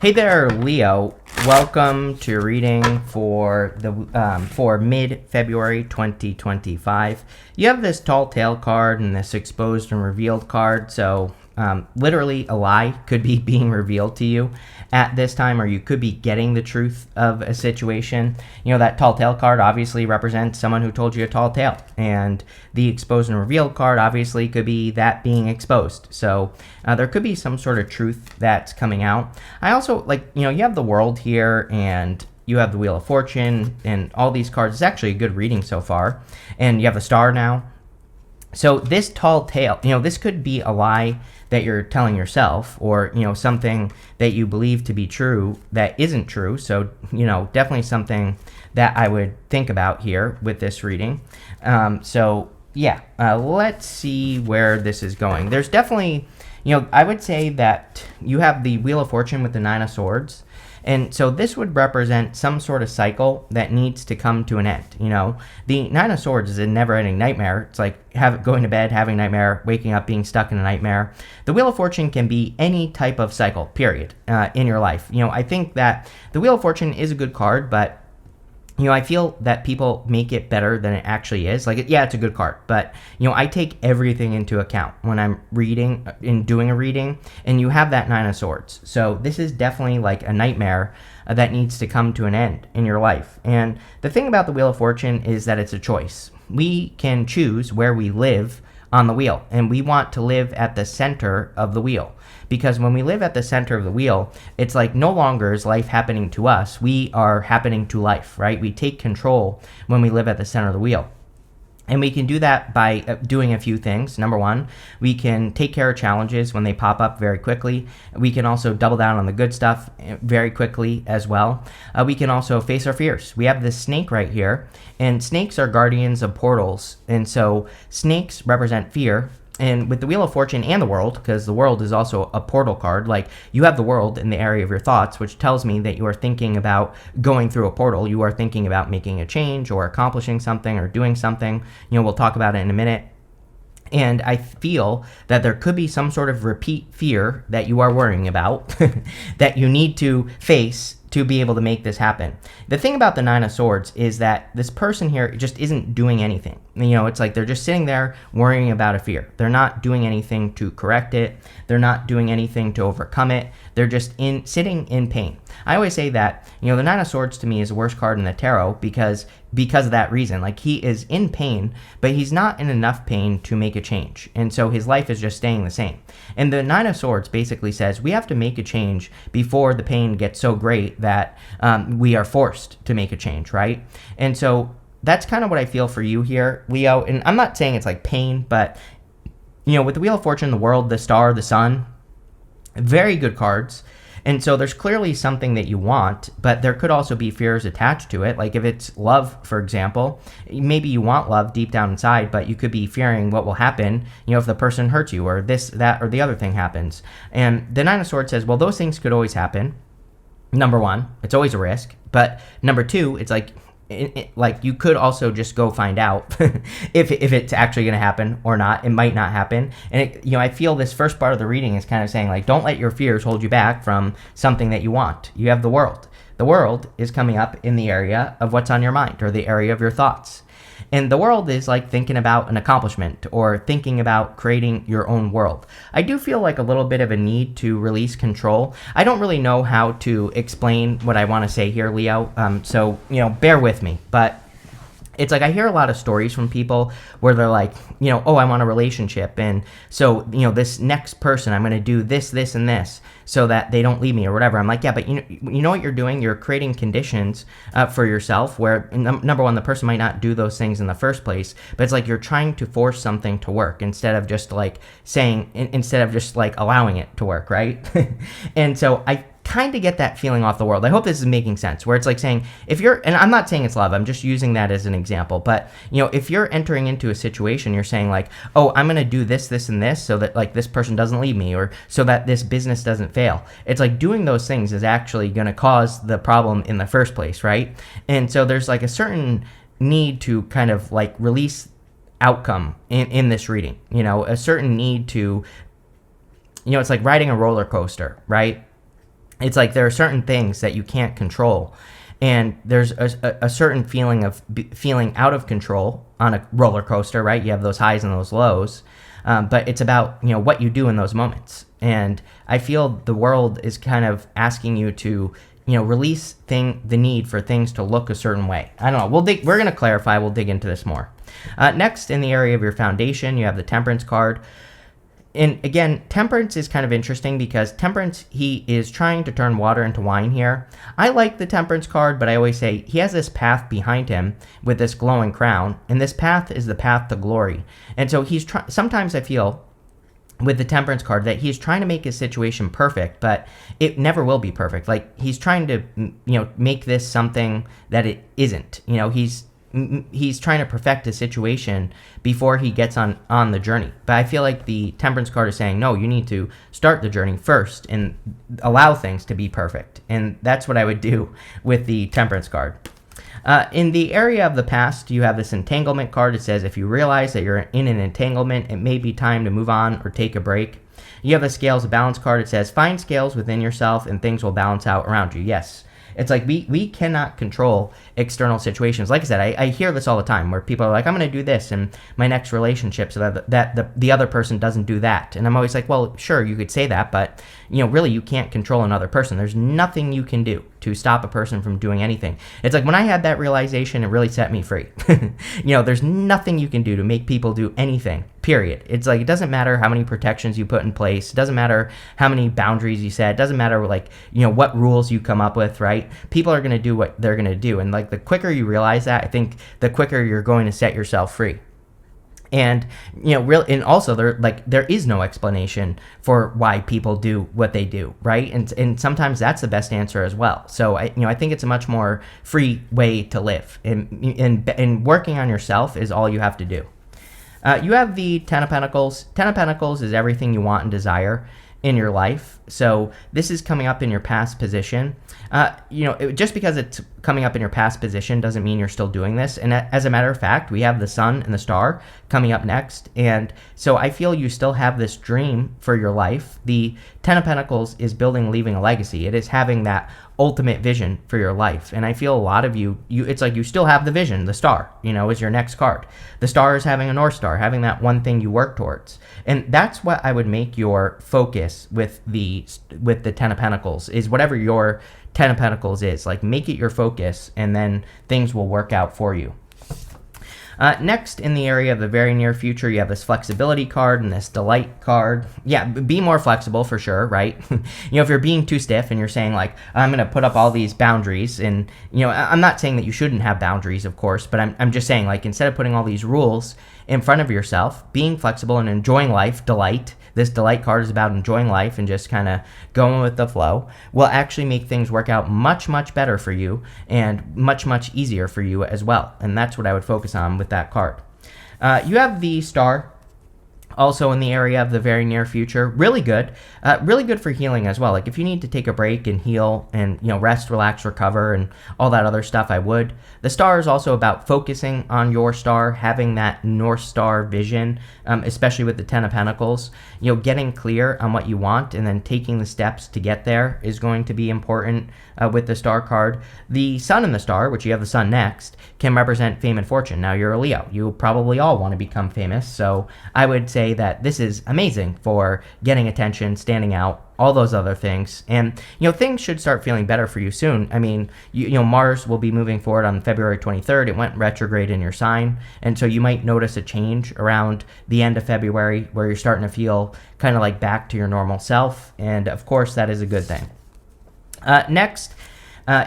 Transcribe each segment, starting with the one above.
Hey there, Leo. Welcome to your reading for mid-February 2025. You have this tall tale card and this exposed and revealed card, so literally a lie could be being revealed to you at this time, or you could be getting the truth of a situation. You know, that tall tale card obviously represents someone who told you a tall tale, and the exposed and revealed card obviously could be that being exposed. So there could be some sort of truth that's coming out. I also you have the World here, and you have the Wheel of Fortune, and all these cards. It's actually a good reading so far. And you have the Star now. So this tall tale, this could be a lie that you're telling yourself, or, something that you believe to be true that isn't true. So, definitely something that I would think about here with this reading. Let's see where this is going. There's definitely, I would say that you have the Wheel of Fortune with the Nine of Swords. And so this would represent some sort of cycle that needs to come to an end. The Nine of Swords is a never-ending nightmare. It's like going to bed, having a nightmare, waking up, being stuck in a nightmare. The Wheel of Fortune can be any type of cycle, period, in your life. I think that the Wheel of Fortune is a good card, but I feel that people make it better than it actually is. It's a good card, but, I take everything into account when I'm reading and doing a reading, and you have that Nine of Swords. So this is definitely like a nightmare that needs to come to an end in your life. And the thing about the Wheel of Fortune is that it's a choice. We can choose where we live on the wheel, and we want to live at the center of the wheel. Because when we live at the center of the wheel, it's like no longer is life happening to us. We are happening to life, right? We take control when we live at the center of the wheel. And we can do that by doing a few things. Number one, we can take care of challenges when they pop up very quickly. We can also double down on the good stuff very quickly as well. We can also face our fears. We have this snake right here, and snakes are guardians of portals. And so snakes represent fear. And with the Wheel of Fortune and the World, because the World is also a portal card, you have the World in the area of your thoughts, which tells me that you are thinking about going through a portal. You are thinking about making a change or accomplishing something or doing something. We'll talk about it in a minute. And I feel that there could be some sort of repeat fear that you are worrying about that you need to face to be able to make this happen. The thing about the Nine of Swords is that this person here just isn't doing anything. It's like they're just sitting there worrying about a fear. They're not doing anything to correct it. They're not doing anything to overcome it. They're just sitting in pain. I always say that, the Nine of Swords to me is the worst card in the tarot because of that reason. He is in pain, but he's not in enough pain to make a change. And so his life is just staying the same. And the Nine of Swords basically says we have to make a change before the pain gets so great that we are forced to make a change, right? And so that's kind of what I feel for you here, Leo. And I'm not saying it's like pain, but, with the Wheel of Fortune, the World, the Star, the Sun, very good cards. And so there's clearly something that you want, but there could also be fears attached to it. Like if it's love, for example, maybe you want love deep down inside, but you could be fearing what will happen, if the person hurts you or this, that, or the other thing happens. And the Nine of Swords says, well, those things could always happen. Number one, it's always a risk. But number two, it's like you could also just go find out if it's actually going to happen or not. It might not happen. And I feel this first part of the reading is kind of saying don't let your fears hold you back from something that you want. You have the World. The World is coming up in the area of what's on your mind, or the area of your thoughts. And the World is thinking about an accomplishment or thinking about creating your own world. I do feel a little bit of a need to release control. I don't really know how to explain what I want to say here, Leo. So bear with me. But it's I hear a lot of stories from people where they're oh, I want a relationship. And so, this next person, I'm going to do this, this, and this so that they don't leave me or whatever. I'm yeah, but you know what you're doing? You're creating conditions for yourself where, number one, the person might not do those things in the first place, but it's you're trying to force something to work instead of just allowing it to work, right? And so I kind of get that feeling off the World. I hope this is making sense, where it's saying and I'm not saying it's love, I'm just using that as an example, but if you're entering into a situation, you're saying oh, I'm going to do this, this, and this so that this person doesn't leave me, or so that this business doesn't fail. It's doing those things is actually going to cause the problem in the first place, right? And so there's a certain need to kind of release outcome in this reading, a certain need to, it's like riding a roller coaster, right? It's like there are certain things that you can't control, and there's a certain feeling of feeling out of control on a roller coaster, right? You have those highs and those lows, but it's about what you do in those moments. And I feel the world is kind of asking you to release the need for things to look a certain way. I don't know. We're going to clarify. We'll dig into this more. Next, in the area of your foundation, you have the Temperance card. And again, Temperance is kind of interesting because Temperance, he is trying to turn water into wine here. I like the Temperance card, but I always say he has this path behind him with this glowing crown, and this path is the path to glory. And so sometimes I feel with the Temperance card that he's trying to make his situation perfect, but it never will be perfect. Like, he's trying to make this something that it isn't. He's trying to perfect a situation before he gets on the journey. But I feel like the Temperance card is saying, no, you need to start the journey first and allow things to be perfect. And that's what I would do with the Temperance card. In the area of the past, you have this Entanglement card. It says, if you realize that you're in an entanglement, it may be time to move on or take a break. You have the Scales of Balance card. It says, find scales within yourself and things will balance out around you. Yes. It's like we cannot control external situations. Like I said, I hear this all the time where people are like, I'm going to do this in my next relationship so that the other person doesn't do that. And I'm always like, well, sure, you could say that, but really you can't control another person. There's nothing you can do to stop a person from doing anything. It's like when I had that realization, it really set me free. There's nothing you can do to make people do anything, period. It's like, it doesn't matter how many protections you put in place. It doesn't matter how many boundaries you set. It doesn't matter what rules you come up with, right? People are going to do what they're going to do. And like, the quicker you realize that, I think the quicker you're going to set yourself free. And and also there is no explanation for why people do what they do, right? And sometimes that's the best answer as well. So I think it's a much more free way to live, and working on yourself is all you have to do. You have the Ten of Pentacles. Ten of Pentacles is everything you want and desire in your life. So this is coming up in your past position. Just because it's coming up in your past position doesn't mean you're still doing this. And as a matter of fact, we have the Sun and the Star coming up next. And so I feel you still have this dream for your life. The Ten of Pentacles is leaving a legacy. It is having that ultimate vision for your life. And I feel a lot of you it's like you still have the vision. The Star, is your next card. The Star is having a North Star, having that one thing you work towards. And that's what I would make your focus with the Ten of Pentacles, is whatever your Ten of Pentacles is. Like, make it your focus, and then things will work out for you. Next, in the area of the very near future, you have this Flexibility card and this Delight card. Yeah, be more flexible for sure, right? If you're being too stiff and you're saying like, I'm going to put up all these boundaries, and I'm not saying that you shouldn't have boundaries, of course, but I'm just saying, like, instead of putting all these rules in front of yourself, being flexible and enjoying life, Delight. This Delight card is about enjoying life and just kind of going with the flow, will actually make things work out much, much better for you and much, much easier for you as well. And that's what I would focus on with that card. You have the Star, also in the area of the very near future. Really good for healing as well. Like, if you need to take a break and heal and rest, relax, recover, and all that other stuff, I would. The Star is also about focusing on your star, having that North Star vision, especially with the Ten of Pentacles. Getting clear on what you want and then taking the steps to get there is going to be important with the Star card. The Sun and the Star, which you have the Sun next, can represent fame and fortune. Now, you're a Leo. You probably all want to become famous, so I would say that this is amazing for getting attention, standing out, all those other things. And things should start feeling better for you soon. I mean, Mars will be moving forward on February 23rd. It went retrograde in your sign, and so you might notice a change around the end of February where you're starting to feel kind of like back to your normal self, and of course that is a good thing. Next,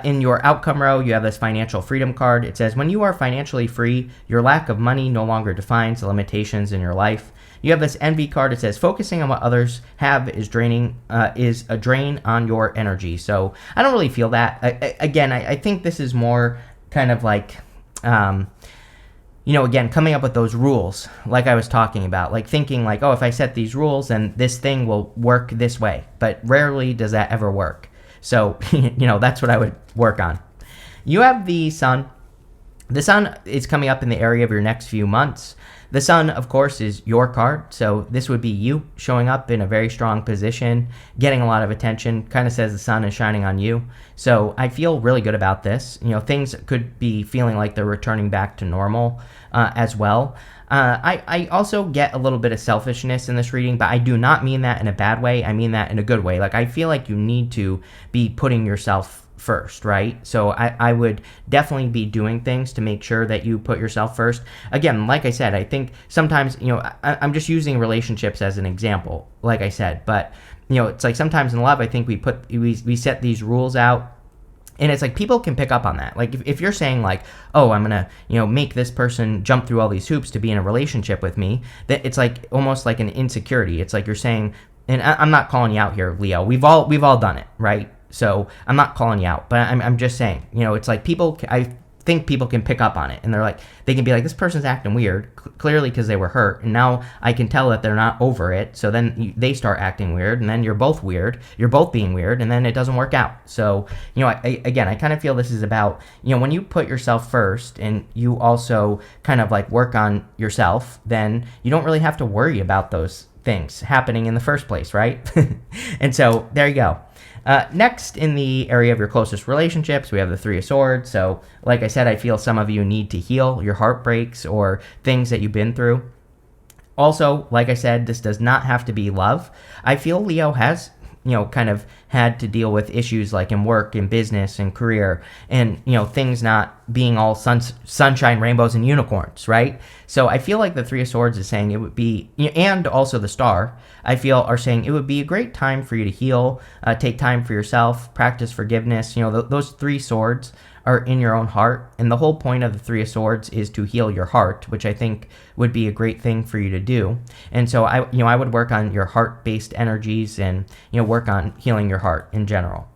in your outcome row, you have this Financial Freedom card. It says, when you are financially free, your lack of money no longer defines the limitations in your life. You have this Envy card. It says, focusing on what others have is a drain on your energy. So I don't really feel that. I think this is more kind of like, again, coming up with those rules, like I was talking about, like thinking like, oh, if I set these rules, then this thing will work this way. But rarely does that ever work. So, that's what I would work on. You have the Sun The sun is coming up in the area of your next few months. The sun, of course, is your card, so this would be you showing up in a very strong position, getting a lot of attention. Kind of says the sun is shining on you. So I feel really good about this. Things could be feeling like they're returning back to normal as well. I also get a little bit of selfishness in this reading, but I do not mean that in a bad way. I mean that in a good way. Like, I feel like you need to be putting yourself first, right? So I would definitely be doing things to make sure that you put yourself first. Again, like I said, I think sometimes, I'm just using relationships as an example, like I said, but it's like sometimes in love, I think we set these rules out. And it's like people can pick up on that. Like if you're saying like, oh, I'm going to, make this person jump through all these hoops to be in a relationship with me, that it's like almost like an insecurity. It's like you're saying, and I'm not calling you out here, Leo. We've all done it, right? So I'm not calling you out, but I'm just saying, it's like I think people can pick up on it, and they can be like, this person's acting weird, clearly because they were hurt, and now I can tell that they're not over it, so then they start acting weird, and then you're both weird, you're both being weird, and then it doesn't work out. So, I kind of feel this is about, when you put yourself first, and you also kind of like work on yourself, then you don't really have to worry about those things happening in the first place, right? And so, there you go. Next, in the area of your closest relationships, we have the Three of Swords. So, like I said, I feel some of you need to heal your heartbreaks or things that you've been through. Also, like I said, this does not have to be love. I feel Leo has, kind of had to deal with issues like in work and business and career and, things not being all sunshine, rainbows, and unicorns, right? So I feel like the Three of Swords is saying it would be, and also the Star, I feel, are saying it would be a great time for you to heal, take time for yourself, practice forgiveness. Those three swords are in your own heart, and the whole point of the Three of Swords is to heal your heart, which I think would be a great thing for you to do. And so I would work on your heart-based energies and work on healing your heart in general.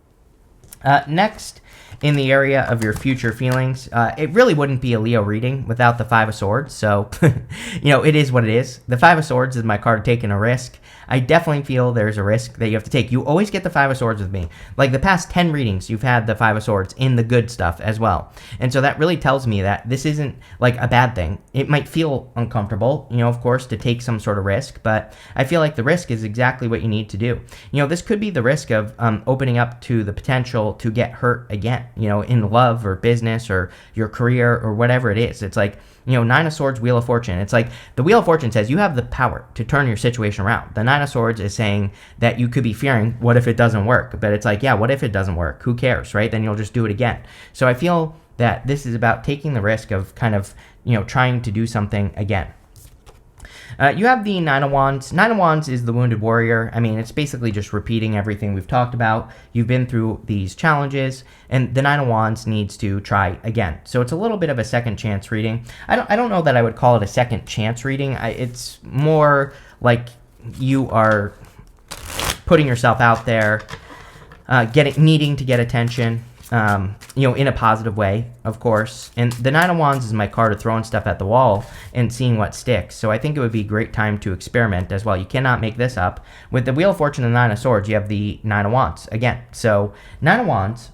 Next, in the area of your future feelings, it really wouldn't be a Leo reading without the Five of Swords. So, it is what it is. The Five of Swords is my card taking a risk. I definitely feel there's a risk that you have to take. You always get the Five of Swords with me. Like the past 10 readings, you've had the Five of Swords in the good stuff as well. And so that really tells me that this isn't like a bad thing. It might feel uncomfortable, of course, to take some sort of risk, but I feel like the risk is exactly what you need to do. This could be the risk of opening up to the potential to get hurt again, in love or business or your career or whatever it is. It's like, Nine of Swords, Wheel of Fortune. It's like the Wheel of Fortune says you have the power to turn your situation around. The Nine of Swords is saying that you could be fearing, what if it doesn't work? But it's like, yeah, what if it doesn't work? Who cares, right? Then you'll just do it again. So I feel that this is about taking the risk of kind of, trying to do something again. You have the Nine of Wands. Nine of Wands is the Wounded Warrior. I mean, it's basically just repeating everything we've talked about. You've been through these challenges, and the Nine of Wands needs to try again. So it's a little bit of a second chance reading. I don't know that I would call it a second chance reading. It's more like you are putting yourself out there, needing to get attention. In a positive way, of course. And the Nine of Wands is my card of throwing stuff at the wall and seeing what sticks. So I think it would be a great time to experiment as well. You cannot make this up. With the Wheel of Fortune and the Nine of Swords, you have the Nine of Wands again. So Nine of Wands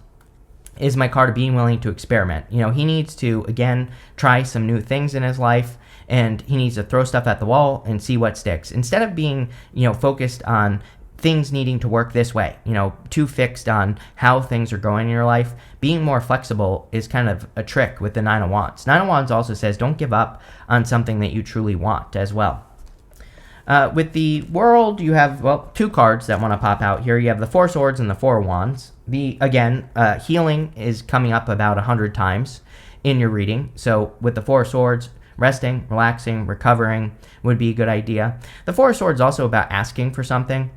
is my card of being willing to experiment. He needs to, again, try some new things in his life, and he needs to throw stuff at the wall and see what sticks. Instead of being, focused on things needing to work this way, too fixed on how things are going in your life, being more flexible is kind of a trick with the Nine of Wands. Nine of Wands also says don't give up on something that you truly want as well. With the World, you have, two cards that want to pop out here. You have the Four Swords and the Four of Wands. Healing is coming up about 100 times in your reading. So with the Four Swords, resting, relaxing, recovering would be a good idea. The Four of Swords is also about asking for something.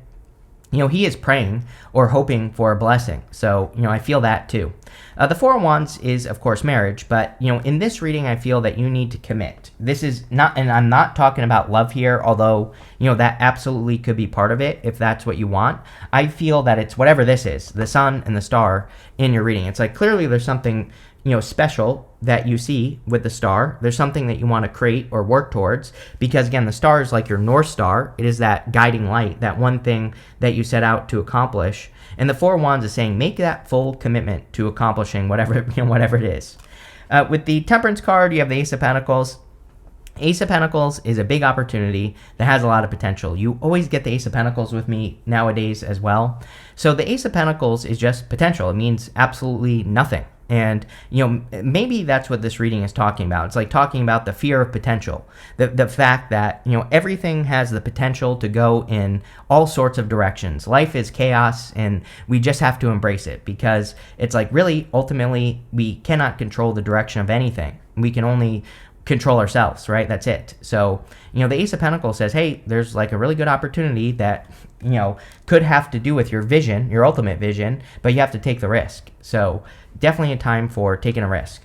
He is praying or hoping for a blessing. So, I feel that too. The Four of Wands is, of course, marriage. But, in this reading, I feel that you need to commit. This is not, and I'm not talking about love here, although, that absolutely could be part of it if that's what you want. I feel that it's whatever this is, the Sun and the Star in your reading. It's like clearly there's something, special that you see with the Star. There's something that you want to create or work towards, because again, the Star is like your North Star. It is that guiding light, that one thing that you set out to accomplish. And the Four of Wands is saying make that full commitment to accomplishing whatever it is. With the Temperance card, you have the Ace of Pentacles. Ace of Pentacles is a big opportunity that has a lot of potential. You always get the Ace of Pentacles with me nowadays as well. So the Ace of Pentacles is just potential. It means absolutely nothing. And, maybe that's what this reading is talking about. It's like talking about the fear of potential. The fact that, everything has the potential to go in all sorts of directions. Life is chaos, and we just have to embrace it, because it's like, really, ultimately, we cannot control the direction of anything. We can only control ourselves, right? That's it. So, the Ace of Pentacles says, hey, there's like a really good opportunity that, could have to do with your vision, your ultimate vision, but you have to take the risk. So definitely a time for taking a risk.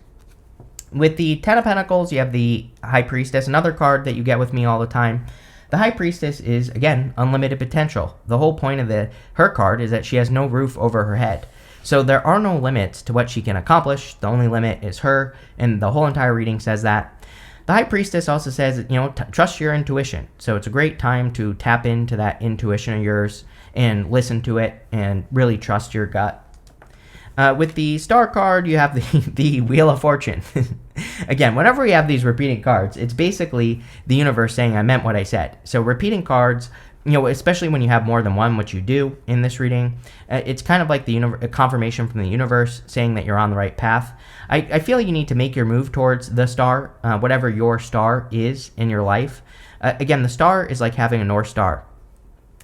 With the Ten of Pentacles, you have the High Priestess, another card that you get with me all the time. The High Priestess is, again, unlimited potential. The whole point of her card is that she has no roof over her head. So there are no limits to what she can accomplish. The only limit is her, and the whole entire reading says that. The High Priestess also says, trust your intuition. So it's a great time to tap into that intuition of yours and listen to it and really trust your gut. With the Star card, you have the Wheel of Fortune. Again, whenever we have these repeating cards, it's basically the universe saying, I meant what I said. So repeating cards, especially when you have more than one, which you do in this reading, it's kind of like a confirmation from the universe saying that you're on the right path. I feel you need to make your move towards the star, whatever your star is in your life. Again, the star is like having a North Star.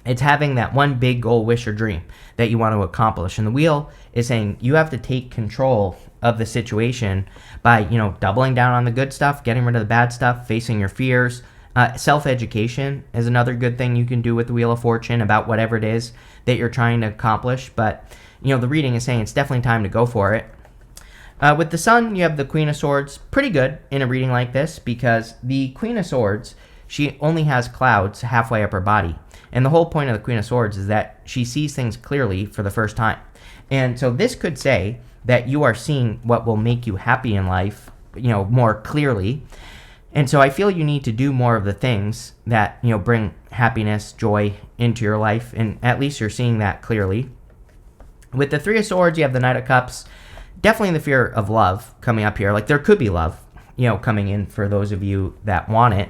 It's having that one big goal, wish, or dream that you want to accomplish. And the wheel is saying you have to take control of the situation by, doubling down on the good stuff, getting rid of the bad stuff, facing your fears. Self-education is another good thing you can do with the Wheel of Fortune about whatever it is that you're trying to accomplish. But, the reading is saying it's definitely time to go for it. With the Sun, you have the Queen of Swords. Pretty good in a reading like this, because the Queen of Swords, she only has clouds halfway up her body. And the whole point of the Queen of Swords is that she sees things clearly for the first time. And so this could say that you are seeing what will make you happy in life, more clearly. And so I feel you need to do more of the things that, bring happiness, joy into your life. And at least you're seeing that clearly. With the Three of Swords, you have the Knight of Cups. Definitely the fear of love coming up here. Like, there could be love, coming in for those of you that want it.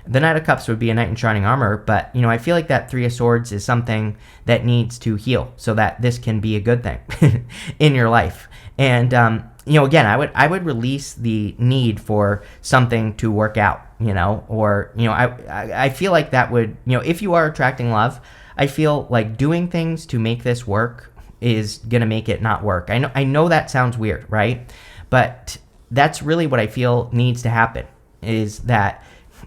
The Knight of Cups would be a knight in shining armor, but, I feel like that Three of Swords is something that needs to heal so that this can be a good thing in your life. And, again, I would release the need for something to work out, or, I feel like that would, if you are attracting love, I feel like doing things to make this work is going to make it not work. I know that sounds weird, right? But that's really what I feel needs to happen, is that,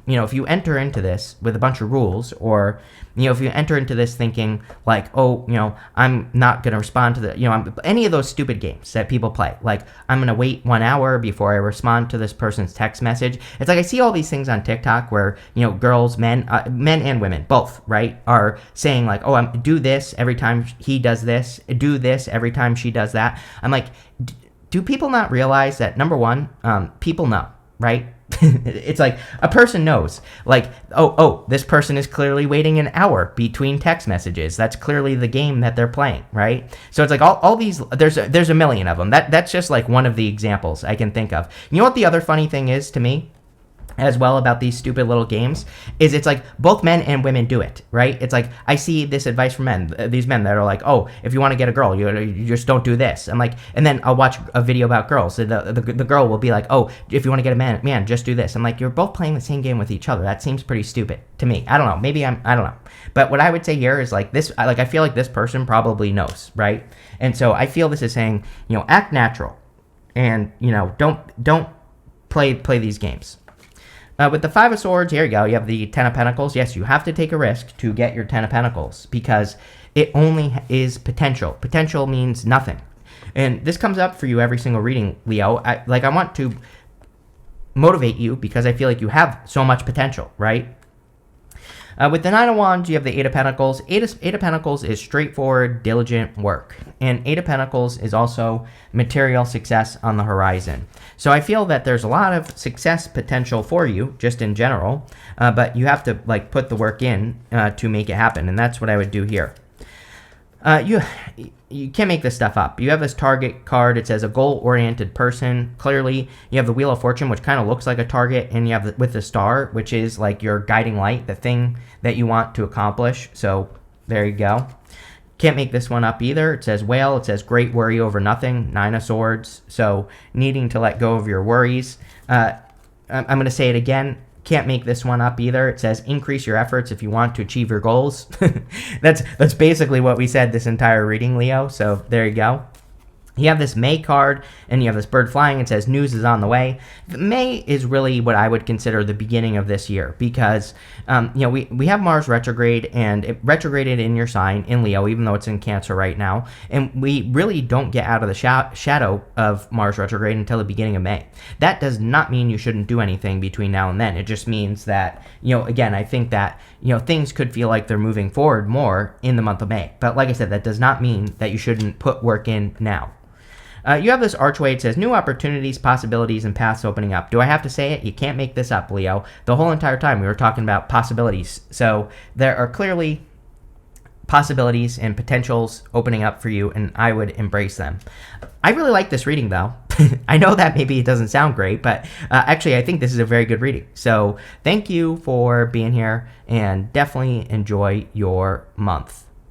if you enter into this with a bunch of rules, or, if you enter into this thinking like, oh, I'm not going to respond to any of those stupid games that people play. Like, I'm going to wait 1 hour before I respond to this person's text message. It's like I see all these things on TikTok where, girls, men and women, both, right, are saying like, oh, do this every time he does this, do this every time she does that. I'm like, do people not realize that, number one, people know, right? It's like a person knows, like, oh, this person is clearly waiting an hour between text messages. That's clearly the game that they're playing, right? So it's like all these, there's a million of them. That's just like one of the examples I can think of. You know what the other funny thing is to me as well about these stupid little games is it's like both men and women do it, right? It's like I see this advice from these men that are like, oh, if you want to get a girl, you just don't do this. I'm like, and then I'll watch a video about girls. So the girl will be like, oh, if you want to get a man, just do this. I'm like, you're both playing the same game with each other. That seems pretty stupid to me. I don't know. Maybe I don't know. But what I would say here is like this, I feel like this person probably knows, right? And so I feel this is saying, act natural and, don't play these games. With the Five of Swords, here you go. You have the Ten of Pentacles. Yes, you have to take a risk to get your Ten of Pentacles because it only is potential. Potential means nothing. And this comes up for you every single reading, Leo. I want to motivate you because I feel like you have so much potential, right? With the Nine of Wands, you have the Eight of Pentacles. Eight of Pentacles is straightforward, diligent work. And Eight of Pentacles is also material success on the horizon. So I feel that there's a lot of success potential for you, just in general, but you have to put the work in to make it happen, and that's what I would do here. you can't make this stuff up. You have this target card. It says a goal-oriented person. Clearly, you have the Wheel of Fortune, which kind of looks like a target, and you have with the star, which is like your guiding light, the thing that you want to accomplish. So there you go. Can't make this one up either. It says whale. It says great worry over nothing. 9 of swords. So needing to let go of your worries. I'm going to say it again. Can't make this one up either. It says increase your efforts if you want to achieve your goals. That's basically what we said this entire reading, Leo. So there you go. You have this May card, and you have this bird flying. It says news is on the way. May is really what I would consider the beginning of this year because, we have Mars retrograde, and it retrograded in your sign in Leo, even though it's in Cancer right now. And we really don't get out of the shadow of Mars retrograde until the beginning of May. That does not mean you shouldn't do anything between now and then. It just means that, again, I think that, things could feel like they're moving forward more in the month of May. But like I said, that does not mean that you shouldn't put work in now. You have this archway. It says new opportunities, possibilities, and paths opening up. Do I have to say it? You can't make this up, Leo. The whole entire time we were talking about possibilities. So there are clearly possibilities and potentials opening up for you, and I would embrace them. I really like this reading, though. I know that maybe it doesn't sound great, but actually I think this is a very good reading. So thank you for being here, and definitely enjoy your month.